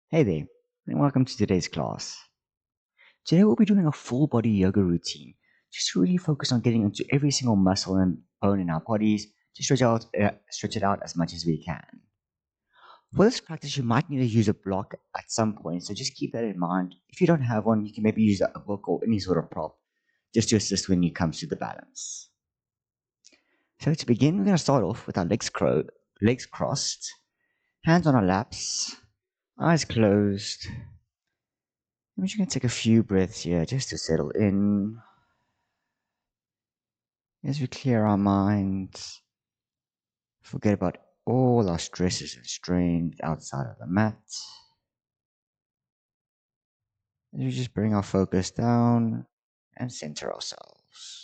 Hey there, and welcome to today's class. Today we'll be doing a full body yoga routine, just to really focus on getting into every single muscle and bone in our bodies to stretch it out as much as we can. For this practice, you might need to use a block at some point, so just keep that in mind. If you don't have one, you can maybe use a book or any sort of prop just to assist when it comes to the balance. So to begin, we're going to start off with our legs crossed, hands on our laps, eyes closed. I'm just going to take a few breaths here just to settle in as we clear our minds, forget about all our stresses and strains outside of the mat. As we just bring our focus down and center ourselves.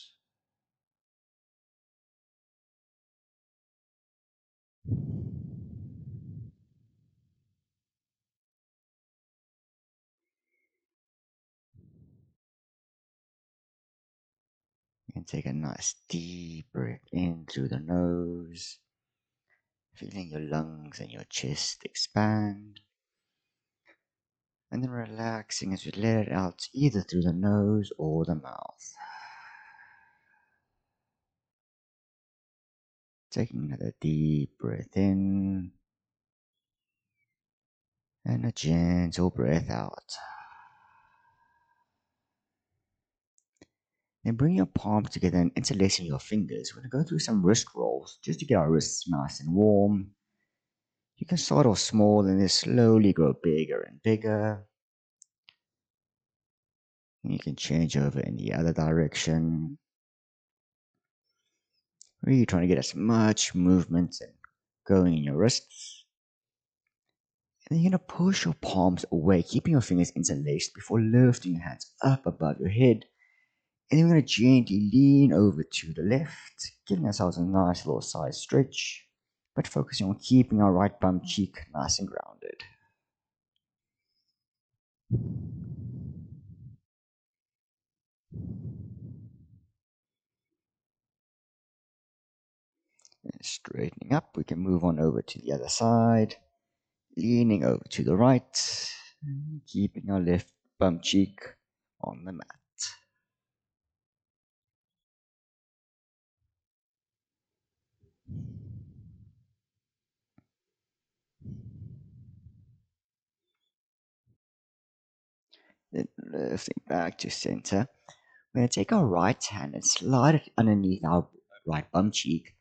And take a nice deep breath in through the nose, feeling your lungs and your chest expand. And then relaxing as we let it out either through the nose or the mouth. Taking another deep breath in and a gentle breath out. Then bring your palms together and interlacing your fingers. We're going to go through some wrist rolls just to get our wrists nice and warm. You can start off small and then slowly grow bigger and bigger. And you can change over in the other direction. Really trying to get as much movement and going in your wrists. And then you're going to push your palms away, keeping your fingers interlaced before lifting your hands up above your head. And then we're going to gently lean over to the left, giving ourselves a nice little side stretch, but focusing on keeping our right bum cheek nice and grounded. And straightening up, we can move on over to the other side, leaning over to the right, keeping our left bum cheek on the mat. Then lifting back to center, we're going to take our right hand and slide it underneath our right bum cheek.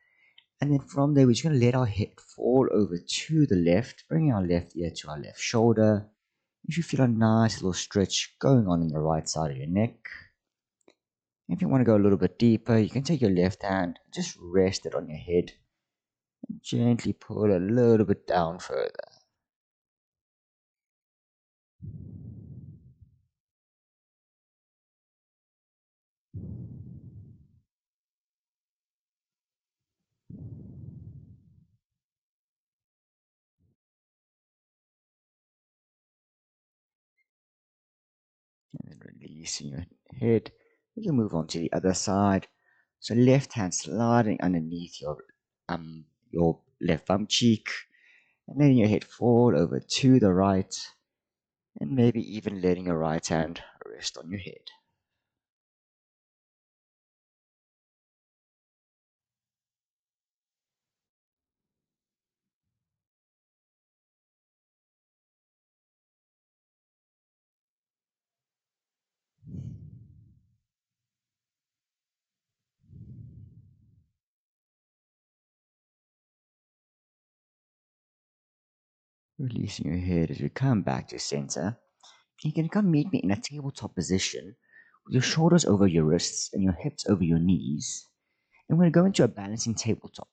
And then from there, we're just going to let our head fall over to the left, bringing our left ear to our left shoulder. If you feel a nice little stretch going on in the right side of your neck. If you want to go a little bit deeper, you can take your left hand, just rest it on your head, and gently pull a little bit down further. And then releasing your head, you can move on to the other side. So left hand sliding underneath your left bum cheek, and letting your head fall over to the right, and maybe even letting your right hand rest on your head. Releasing your head as we come back to center. You can come meet me in a tabletop position with your shoulders over your wrists and your hips over your knees. And we're going to go into a balancing tabletop.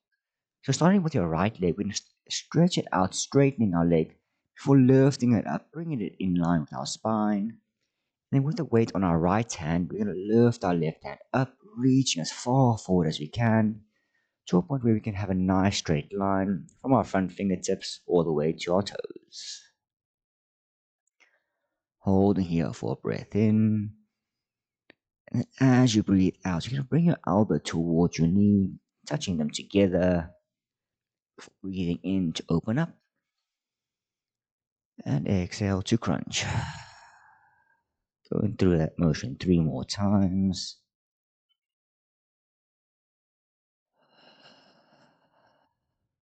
So starting with your right leg, we're going to stretch it out, straightening our leg before lifting it up, bringing it in line with our spine. And then with the weight on our right hand, we're going to lift our left hand up, reaching as far forward as we can to a point where we can have a nice straight line from our front fingertips all the way to our toes. Holding here for a breath in. And as you breathe out, you're going to bring your elbow towards your knee, touching them together. Breathing in to open up. And exhale to crunch. Going through that motion 3 more times.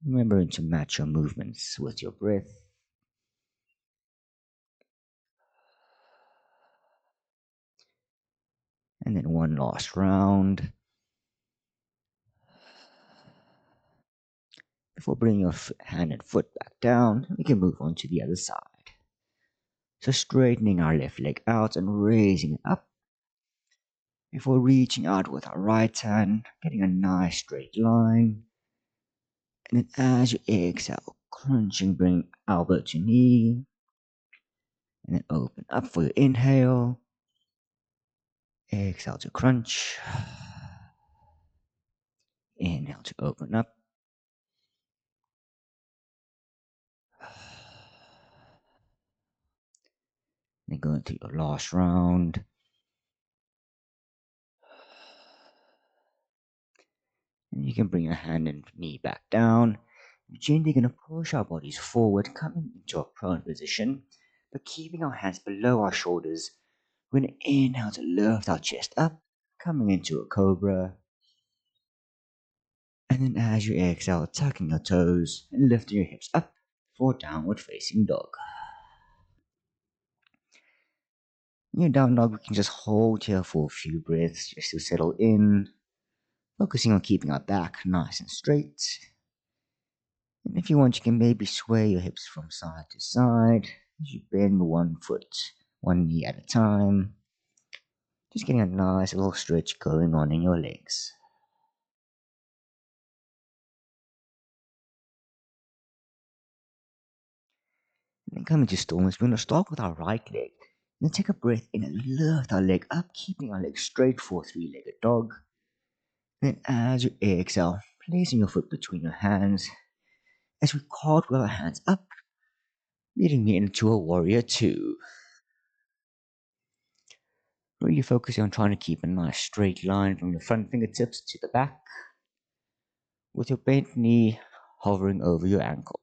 Remembering to match your movements with your breath. And then one last round. Before bringing your hand and foot back down, we can move on to the other side. So straightening our left leg out and raising it up. Before reaching out with our right hand, getting a nice straight line. And then as you exhale, crunching, bring elbow to knee. And then open up for your inhale. Exhale to crunch. Inhale to open up. Then go into your last round. And you can bring your hand and knee back down. We're gently going to push our bodies forward, coming into a prone position, but keeping our hands below our shoulders. We're going to inhale to lift our chest up, coming into a cobra. And then as you exhale, tucking your toes and lifting your hips up for downward facing dog. In your down dog, we can just hold here for a few breaths just to settle in, focusing on keeping our back nice and straight. And if you want, you can maybe sway your hips from side to side as you bend one foot, one knee at a time. Just getting a nice little stretch going on in your legs. And then coming to stillness, we're going to start with our right leg. Then take a breath in and lift our leg up, keeping our leg straight for a three-legged dog. Then as you exhale, placing your foot between your hands as we cartwheel our hands up, leading me into a warrior two. Really focusing on trying to keep a nice straight line from your front fingertips to the back, with your bent knee hovering over your ankle.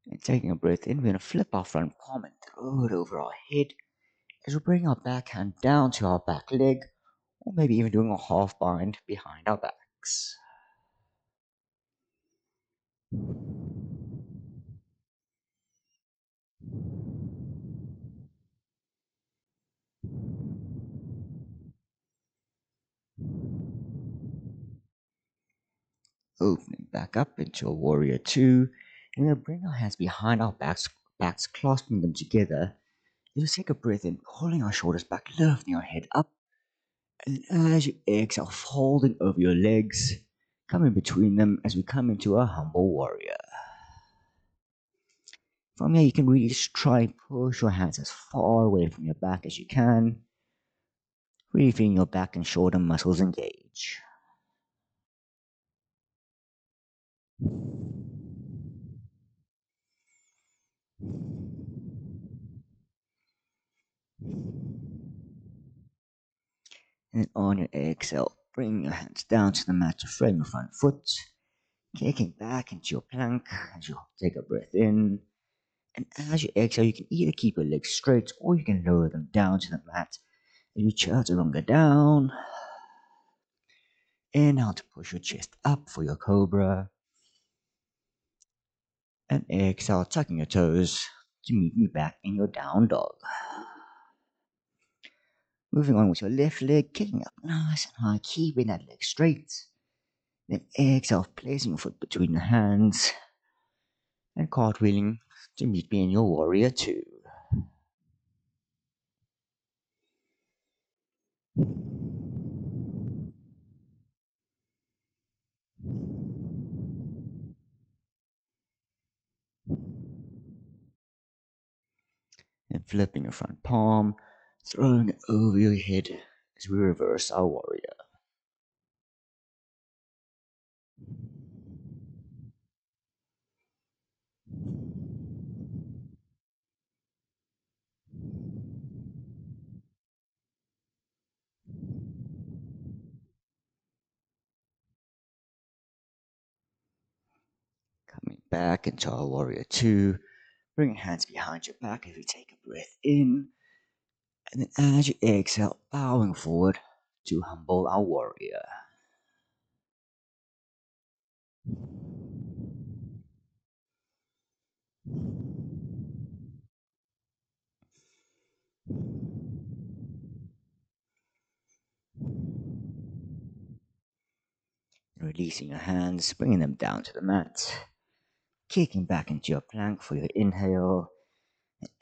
And taking a breath in, we're going to flip our front palm and throw it over our head as we bring our backhand down to our back leg, or maybe even doing a half bind behind our backs. Opening back up into a warrior two, and we'll bring our hands behind our backs clasping them together. As we take a breath in, pulling our shoulders back, lifting our head up, and as you exhale, folding over your legs, come in between them as we come into a humble warrior. From here, you can really just try and push your hands as far away from your back as you can, really feeling your back and shoulder muscles engage. And on your exhale, bring your hands down to the mat to frame your front foot, kicking back into your plank as you take a breath in. And as you exhale, you can either keep your legs straight or you can lower them down to the mat. As you chaturanga down, inhale to push your chest up for your cobra. And exhale, tucking your toes to meet me back in your down dog. Moving on with your left leg, kicking up nice and high, keeping that leg straight. Then exhale, placing your foot between the hands and cartwheeling to meet me in your warrior two. And flipping your front palm, throwing it over your head as we reverse our warrior. back into our warrior two. Bring your hands behind your back as we take a breath in. And then as you exhale, bowing forward to humble our warrior. Releasing your hands, bringing them down to the mat. Kicking back into your plank for your inhale.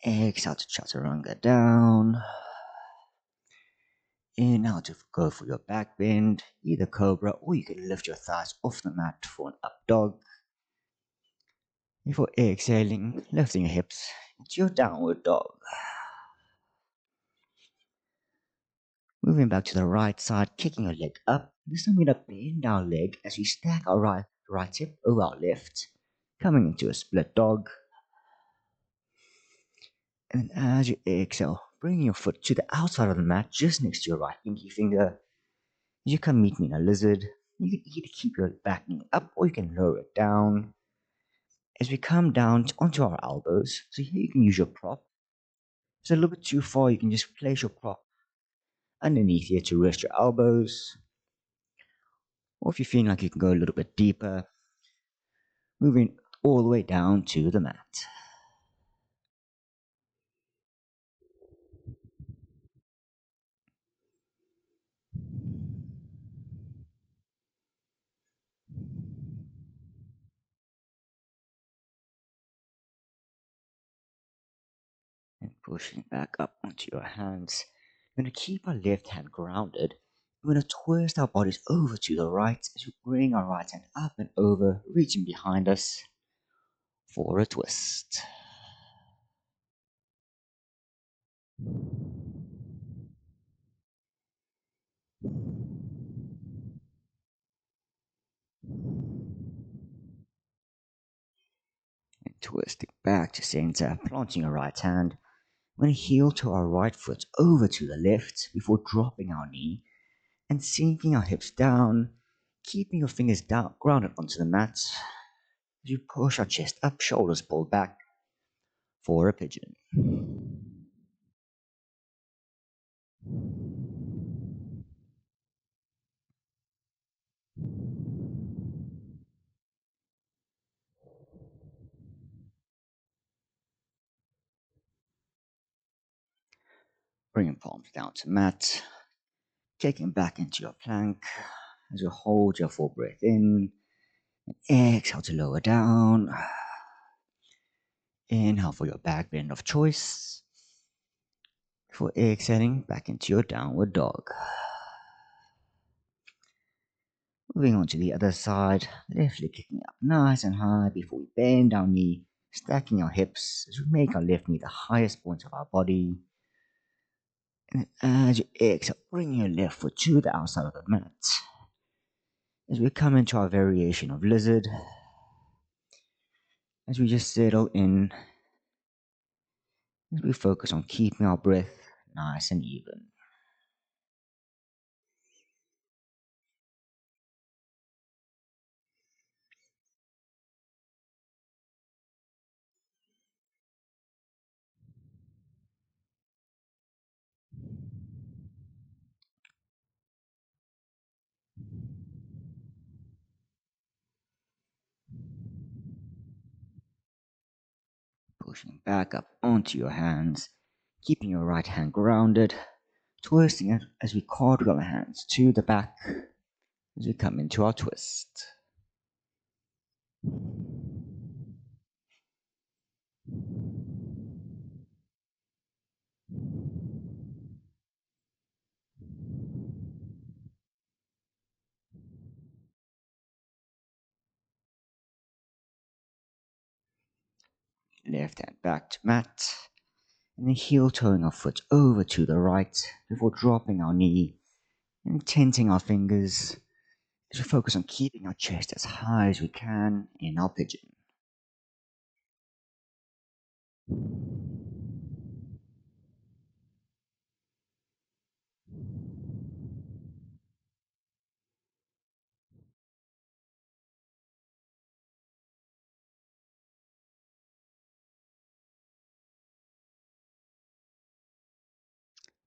And exhale to chaturanga down. Inhale to go for your back bend, either cobra or you can lift your thighs off the mat for an up dog. Before exhaling, lifting your hips into your downward dog. Moving back to the right side, kicking your leg up. This time we're going to bend our leg as we stack our right hip over our left, coming into a split dog. And as you exhale, bring your foot to the outside of the mat, just next to your right pinky finger. As you come meet me in a lizard, you can either keep your back knee up or you can lower it down. As we come down onto our elbows, so here you can use your prop. If it's a little bit too far, you can just place your prop underneath here to rest your elbows. Or if you feel like you can go a little bit deeper, moving all the way down to the mat. And pushing back up onto your hands. We're going to keep our left hand grounded. We're going to twist our bodies over to the right as we bring our right hand up and over, reaching behind us for a twist. And twisting back to center, planting your right hand. We're going to heel to our right foot over to the left before dropping our knee and sinking our hips down, keeping your fingers down, grounded onto the mat. As you push our chest up, shoulders pulled back for a pigeon. Bringing palms down to mat, taking back into your plank as you hold your full breath in. And exhale to lower down. Inhale for your back bend of choice. Before exhaling back into your downward dog. Moving on to the other side, left leg kicking up nice and high before we bend our knee, stacking our hips as we make our left knee the highest point of our body. And as you exhale, bring your left foot to the outside of the mat. As we come into our variation of lizard, as we just settle in, as we focus on keeping our breath nice and even. Pushing back up onto your hands, keeping your right hand grounded, twisting it as we cartwheel our hands to the back as we come into our twist. Left hand back to mat, and then heel toeing our foot over to the right before dropping our knee and tenting our fingers as we focus on keeping our chest as high as we can in our pigeon.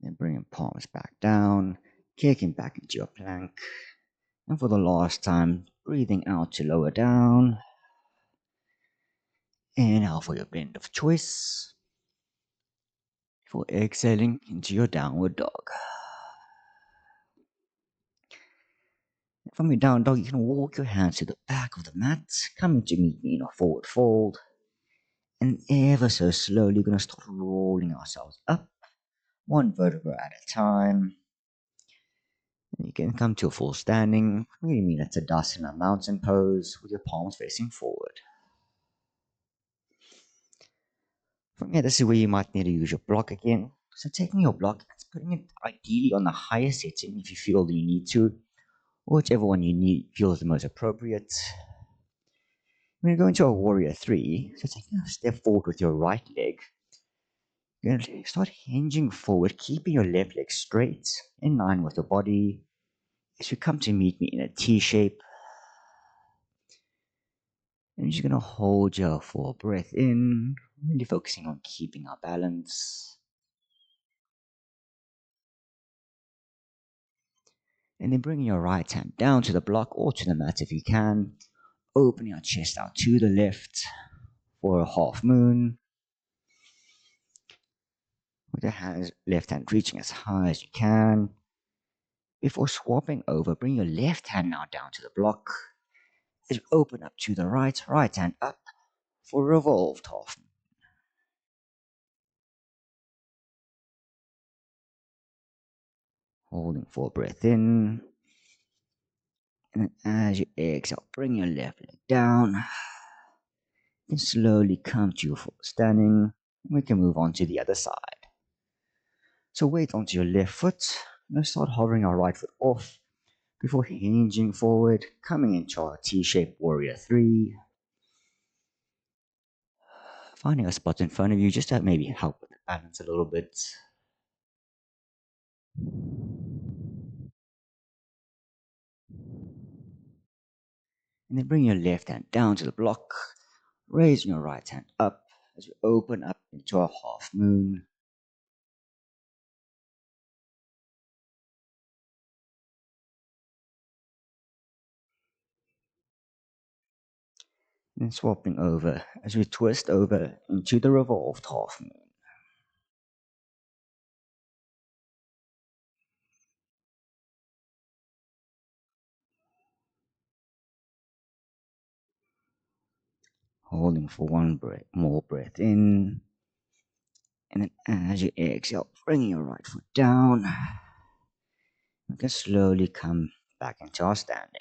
Then bringing palms back down, kicking back into your plank. And for the last time, breathing out to lower down. Inhale for your blend of choice. Before exhaling into your downward dog. From your down dog, you can walk your hands to the back of the mat, coming to meet me in a forward fold. And ever so slowly, we're going to start rolling ourselves up, one vertebra at a time. And you can come to a full standing, meaning that's a Tadasana mountain pose with your palms facing forward. From here, this is where you might need to use your block again. So taking your block and putting it ideally on the highest setting if you feel that you need to, or whichever one you need feels the most appropriate. We're going to go into a warrior 3. So taking a step forward with your right leg. You're going to start hinging forward, keeping your left leg straight, in line with your body. As you come to meet me in a T shape. And you're just going to hold your full breath in, really focusing on keeping our balance. And then bringing your right hand down to the block or to the mat if you can. Opening your chest out to the left for a half moon. With your left hand reaching as high as you can. Before swapping over, bring your left hand now down to the block. As you open up to the right hand up for revolved half moon. Holding full breath in. And as you exhale, bring your left leg down. Then slowly come to your full standing. We can move on to the other side. So weight onto your left foot. Now start hovering our right foot off before hinging forward, coming into our T-shaped warrior 3. Finding a spot in front of you just to maybe help with the balance a little bit. And then bring your left hand down to the block, raising your right hand up as you open up into a half moon. And then swapping over as we twist over into the revolved half moon. Holding for one more breath in. And then as you exhale, bringing your right foot down. We can slowly come back into our standing.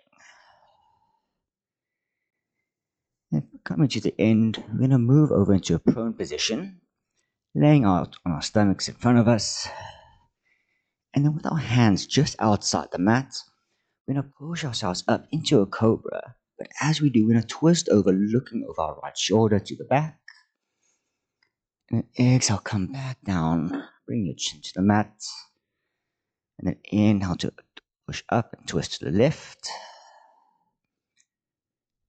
And coming to the end, we're going to move over into a prone position, laying out on our stomachs in front of us. And then with our hands just outside the mat, we're going to push ourselves up into a cobra. But as we do, we're going to twist over, looking over our right shoulder to the back. And then exhale, come back down. Bring your chin to the mat. And then inhale to push up and twist to the left.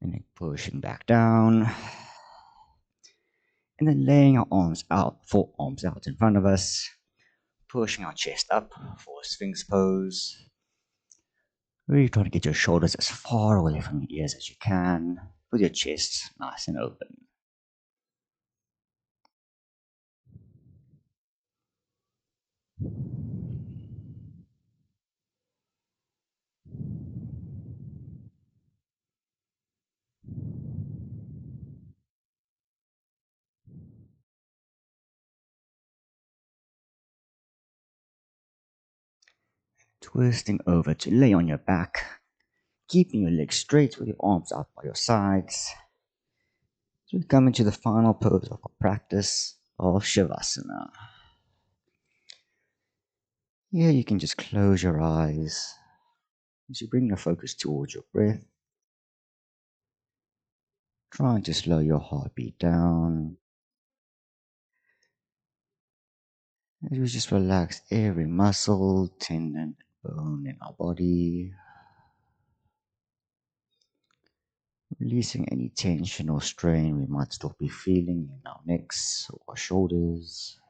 And then pushing back down. And then laying our arms out, forearms out in front of us. Pushing our chest up for a Sphinx pose. Really try to get your shoulders as far away from your ears as you can, with your chest nice and open. Twisting over to lay on your back, keeping your legs straight with your arms out by your sides. So we come into the final pose of our practice of Shavasana. Here you can just close your eyes as you bring your focus towards your breath, trying to slow your heartbeat down. As we just relax every muscle, tendon, bone in our body. Releasing any tension or strain we might still be feeling in our necks or our shoulders.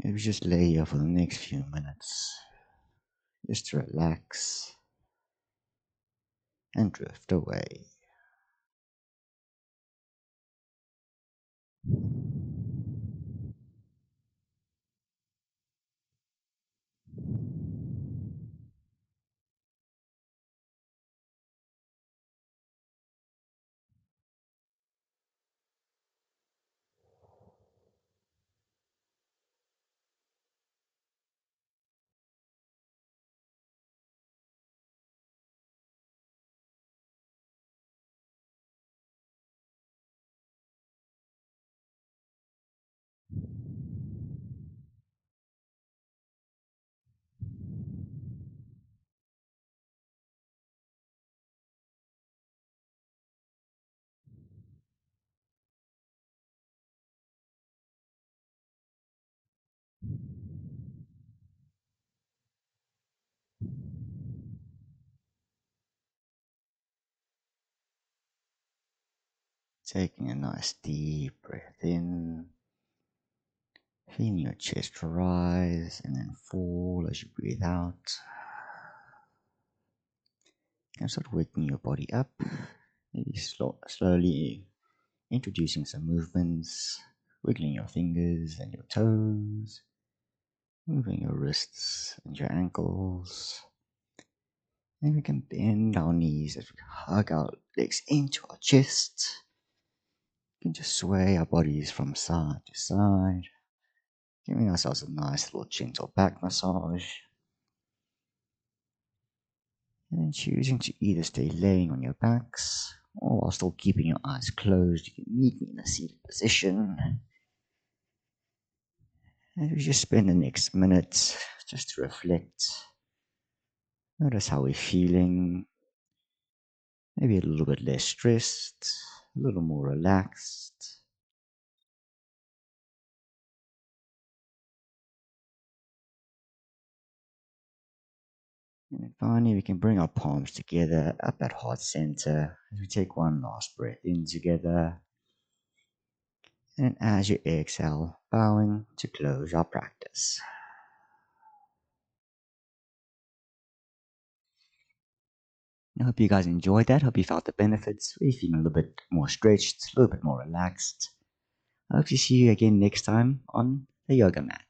Maybe just lay here for the next few minutes, just to relax and drift away. Taking a nice deep breath in, feeling your chest rise and then fall as you breathe out. And start waking your body up, maybe slowly introducing some movements, wiggling your fingers and your toes, moving your wrists and your ankles. Then we can bend our knees as we hug our legs into our chest. We can just sway our bodies from side to side, giving ourselves a nice little gentle back massage. And then choosing to either stay laying on your backs or while still keeping your eyes closed, you can meet me in a seated position. And we just spend the next minute just to reflect. Notice how we're feeling. Maybe a little bit less stressed, a little more relaxed. And then finally, we can bring our palms together up at heart center as we take one last breath in together. And as you exhale, bowing to close our practice. I hope you guys enjoyed that. Hope you felt the benefits. We're feeling a little bit more stretched, a little bit more relaxed. I hope to see you again next time on the yoga mat.